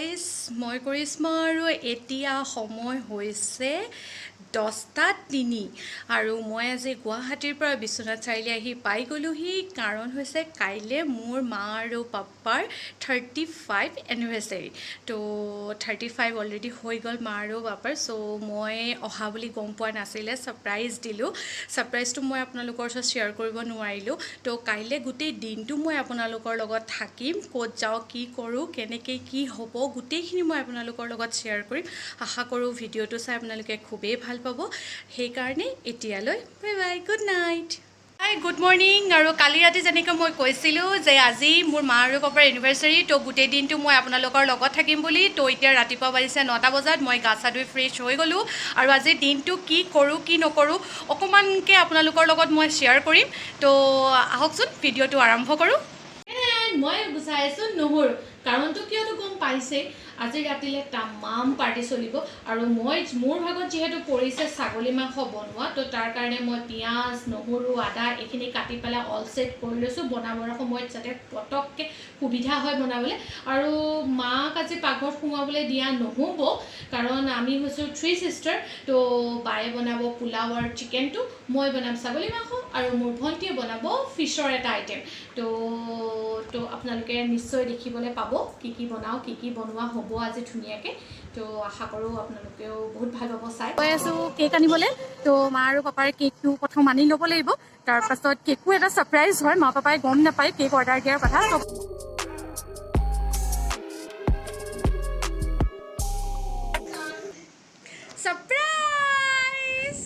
Guys মই কৰিশ্মা আৰু এতিয়া সময় হৈছে 10:03 আৰু মই আজি গুৱাহাটীৰ পৰা বিশ্বনাথ চাৰিআলি আহি পাই গ'লোহি। কাৰণ হৈছে কাইলৈ মোৰ মা আৰু পাপাৰ 35 এনিভাৰ্চাৰী। তো 35 অলৰেডি হৈ গ'ল মা আৰু পাপাৰ। চ' মই অহা বুলি গম পোৱা নাছিলে, ছাৰপ্ৰাইজ দিলোঁ। ছাৰপ্ৰাইজটো মই আপোনালোকৰ ওচৰত শ্বেয়াৰ কৰিব নোৱাৰিলোঁ। তো কাইলৈ গোটেই দিনটো মই আপোনালোকৰ লগত থাকিম, ক'ত যাওঁ, কি কৰোঁ, কেনেকৈ কি হ'ব, গোটেইখিনি মই আপোনালোকৰ লগত শ্বেয়াৰ কৰিম। আশা কৰোঁ ভিডিঅ'টো চাই আপোনালোকে খুবেই ভাল পাব। সেইকাৰণে এতিয়ালৈ বাই বাই, গুড নাইট। হাই, গুড মৰ্ণিং। আৰু কালি ৰাতি যেনেকৈ মই কৈছিলোঁ যে আজি মোৰ মা আৰু পাপাৰ এনিভাৰ্চাৰী, তো গোটেই দিনটো মই আপোনালোকৰ লগত থাকিম বুলি। তো এতিয়া ৰাতিপুৱা বাজিছে 9টা বজাত। মই গা চা ধুই ফ্ৰেছ হৈ গ'লোঁ আৰু আজিৰ দিনটো কি কৰোঁ কি নকৰোঁ অকণমানকৈ আপোনালোকৰ লগত মই শ্বেয়াৰ কৰিম। তো আহকচোন ভিডিঅ'টো আৰম্ভ কৰোঁ। মই গুচাই আছোঁ নহৰু, কাৰণটো কিয়তো গম পাইছে। আজি ৰাতিলৈ তামাম পাৰ্টি চলিব আৰু মোৰ ভাগত যিহেতু পৰিছে ছাগলী মাংস বনোৱা, তো তাৰ কাৰণে মই পিঁয়াজ, নহৰু, আদা এইখিনি কাটি পেলাই অল ছেট কৰি লৈছোঁ বনাবৰ সময়ত, যাতে পটককৈ সুবিধা হয় বনাবলৈ। আৰু মাক আজি পাকঘৰত সোমাবলৈ দিয়া নহ'ব, কাৰণ আমি হৈছোঁ 3 ছিষ্টাৰ। তো বায়ে বনাব পোলাও আৰু চিকেনটো, মই বনাম ছাগলী মাংস আৰু মোৰ ভণ্টিয়ে বনাব ফিছৰ এটা আইটেম। তো আপোনালোকে নিশ্চয় দেখিবলৈ পাব কি কি বনাওঁ, কি কি বনোৱা হ'ব আজি ধুনীয়াকৈ। তো আশা কৰোঁ আপোনালোকেও বহুত ভাল পাব চাই। গৈ আছোঁ কেক আনিবলৈ। তো মা আৰু পাপাৰ কেকটো প্ৰথম আনি ল'ব লাগিব। তাৰপাছত কেকো এটা ছাৰপ্ৰাইজ হয়, মা পাপাই গম নাপায় কেক অৰ্ডাৰ দিয়াৰ কথা। ছাৰপ্ৰাইজ!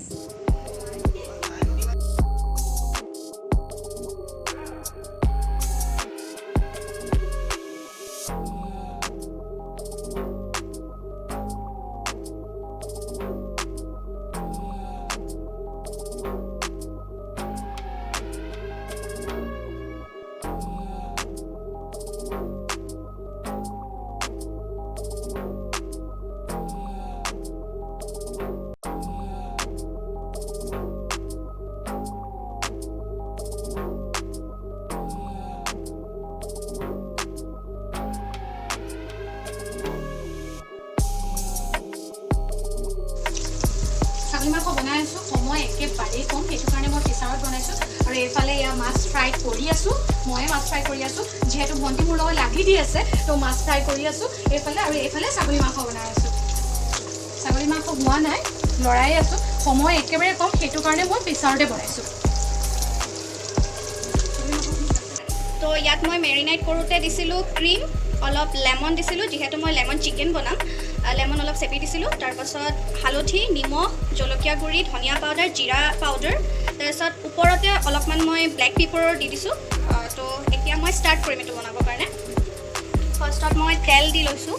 ছাগলী মাংস বনাই আছোঁ, সময় একেবাৰেই কম, সেইটো কাৰণে মই প্ৰেছাৰত বনাইছোঁ। আৰু এইফালে এয়া মাছ ফ্ৰাই কৰি আছোঁ, ময়ে মাছ ফ্ৰাই কৰি আছোঁ, যিহেতু ভণ্টি মোৰ লগত লাগি দি আছে। তো মাছ ফ্ৰাই কৰি আছোঁ এইফালে, আৰু এইফালে ছাগলী মাংস বনাই আছোঁ। ছাগলী মাংস হোৱা নাই, লৰাই আছোঁ, সময় একেবাৰে কম, সেইটো কাৰণে মই প্ৰেছাৰতে বনাইছোঁ। তো ইয়াত মই মেৰিনেট কৰোঁতে দিছিলোঁ ক্ৰীম, অলপ লেমন দিছিলোঁ, যিহেতু মই লেমন চিকেন বনাম। লেমন অলপ চেপি দিছিলোঁ। তাৰপাছত হালধি, নিমখ, জলকীয়া গুড়ি, ধনিয়া পাউডাৰ, জিৰা পাউডাৰ, তাৰপিছত ওপৰতে অলপমান মই ব্লেক পেপাৰৰ দি দিছোঁ। তো এতিয়া মই ষ্টাৰ্ট কৰিম এইটো বনাবৰ কাৰণে। ফাৰ্ষ্টত মই তেল দি লৈছোঁ,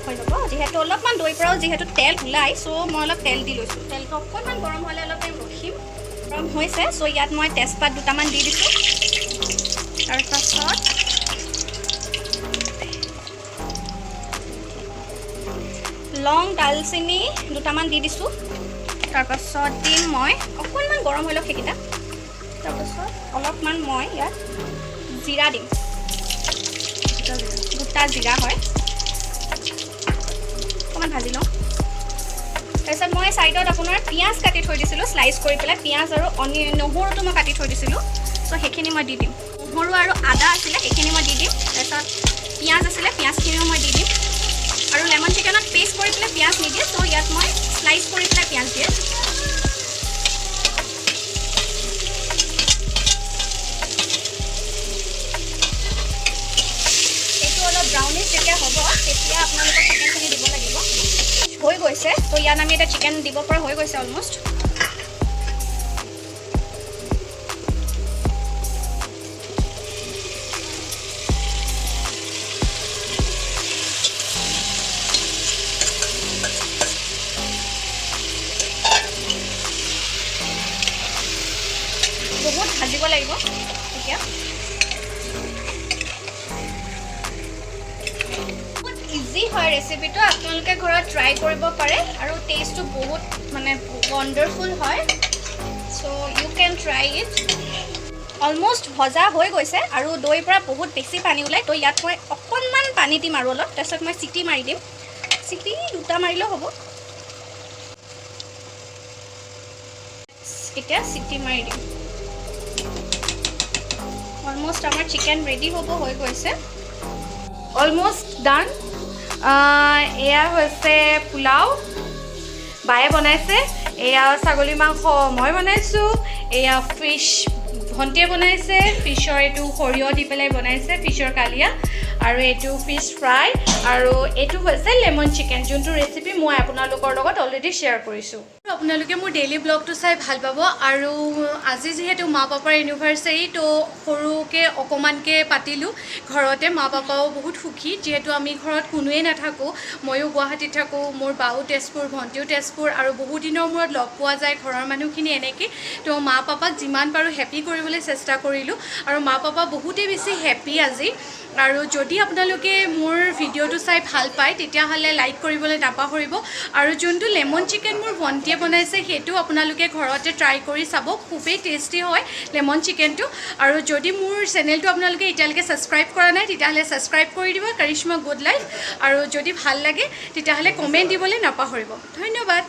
হৈ যাব, যিহেতু অলপমান দৈৰ পৰাও যিহেতু তেল ওলাই, চ' মই অলপ তেল দি লৈছোঁ। তেলটো অকণমান গৰম হ'লে অলপ টাইম ৰখিম। গৰম হৈছে, চ' ইয়াত মই তেজপাত দুটামান দি দিছোঁ। তাৰপাছত লং, ডালচেনি দুটামান দি দিছোঁ। তাৰপাছত দিম মই অকণমান গৰম হৈ লওক সেইকেইটা। তাৰপাছত অলপমান মই ইয়াত জিৰা দিম, গোটা জিৰা হয়, অকণমান ভাজি লওঁ। তাৰপিছত মই ছাইডত আপোনাৰ পিঁয়াজ কাটি থৈ দিছিলোঁ, শ্লাইচ কৰি পেলাই পিঁয়াজ আৰু নহৰুটো মই কাটি থৈ দিছিলোঁ। চ' সেইখিনি মই দি দিম। নহৰু আৰু আদা আছিলে সেইখিনি মই দি দিম। তাৰপিছত পিঁয়াজ আছিলে, পিঁয়াজখিনিও মই দি দিম। আৰু লেমন চিকেনত পেষ্ট কৰি পেলাই পিঁয়াজ নিদিয়ে, চ' ইয়াত মই শ্লাইচ কৰি পেলাই পিঁয়াজ দিয়ে। এইটো অলপ ব্ৰাউনিছ যেতিয়া হ'ব, তেতিয়া আপোনালোকৰ চিকেনখিনি দিব লাগিব। হৈ গৈছে, ত' ইয়াত আমি এটা চিকেন দিব পৰা হৈ গৈছে অলমষ্ট। বহুত ভাজিব লাগিব এতিয়া। বহুত ইজি হয় ৰেচিপিটো, আপোনালোকে ঘৰত ট্ৰাই কৰিব পাৰে আৰু টেষ্টটো বহুত মানে ৱণ্ডাৰফুল হয়। So' you can try it. Almost ভজা হৈ গৈছে আৰু দৈৰ পৰা বহুত বেছি পানী ওলায়। তো ইয়াত মই অকণমান পানী দিম আৰু অলপ, তাৰপিছত মই চিটি মাৰি দিম। চিটি 2টা মাৰিলেও হ'ব। এতিয়া চিটি মাৰি দিম। অলমোষ্ট আমাৰ চিকেন ৰেডি হ'ব হৈ গৈছে। অলমোষ্ট ডান। এয়া হৈছে পোলাও, বায়ে বনাইছে। এয়া ছাগলী মাংস মই বনাইছোঁ। এয়া ফিছ ভণ্টিয়ে বনাইছে। ফিছৰ এইটো সৰিয়হ দি পেলাই বনাইছে, ফিছৰ কালিয়া। আৰু এইটো ফিছ ফ্ৰাই, আৰু এইটো হৈছে লেমন চিকেন, যোনটো ৰেচিপি মই আপোনালোকৰ লগত অলৰেডি শ্বেয়াৰ কৰিছোঁ। আপোনালোকে মোৰ ডেইলি ব্লগটো চাই ভাল পাব। আৰু আজি যিহেতু মা পাপাৰ এনিভাৰ্চাৰী, তো সৰুকৈ অকণমানকৈ পাতিলোঁ ঘৰতে। মা পাপাও বহুত সুখী, যিহেতু আমি ঘৰত কোনোৱেই নাথাকোঁ। ময়ো গুৱাহাটীত থাকোঁ, মোৰ বাও তেজপুৰ, ভণ্টিও তেজপুৰ, আৰু বহুত দিনৰ মূৰত লগ পোৱা যায় ঘৰৰ মানুহখিনি এনেকৈ। তো মা পাপাক যিমান পাৰোঁ হেপী কৰিবলৈ চেষ্টা কৰিলোঁ, আৰু মা পাপা বহুতেই বেছি হেপী আজি। আৰু যদি আপোনালোকে মোৰ ভিডিঅ'টো চাই ভাল পায় তেতিয়াহ'লে লাইক কৰিবলৈ নাপাহৰিব। আৰু যোনটো লেমন চিকেন মোৰ ভণ্টিয়ে বনাইছে সেইটো আপোনালোকে ঘৰতে ট্ৰাই কৰি চাব, খুবেই টেষ্টি হয় লেমন চিকেনটো। আৰু যদি মোৰ চেনেলটো আপোনালোকে এতিয়ালৈকে ছাবস্ক্ৰাইব কৰা নাই তেতিয়াহ'লে ছাবস্ক্ৰাইব কৰি দিব, কাৰিশ্মা গুড লাইফ। আৰু যদি ভাল লাগে তেতিয়াহ'লে কমেণ্ট দিবলৈ নাপাহৰিব। ধন্যবাদ।